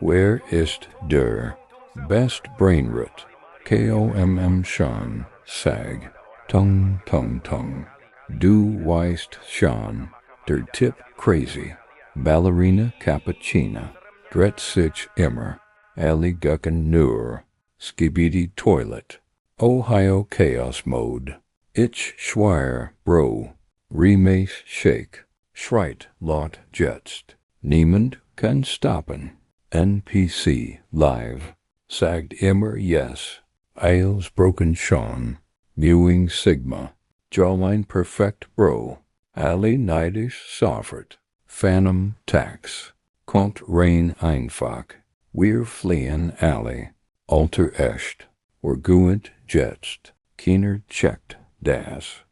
Where ist der Beste Brainrot? Komm schon, sag, tung tung tung. Du weißt schon, der Tipp crazy. Ballerina Cappuccina, Dret sich immer, Ali Gucken nur, Skibidi Toilet, Ohio Chaos Mode, Ich schwire Bro, Remace Shake, Schreit Lot Jetst, Niemand kann stoppen, NPC Live, Sagt immer Yes, Eils Broken Sean, Mewing Sigma, Jawline Perfect Bro, Ali Neidisch Soffert, Phantom Tax, Kommt rein einfach, Wir fliehen alle, Alter echt, Orguent Jetst, Keener checkt das.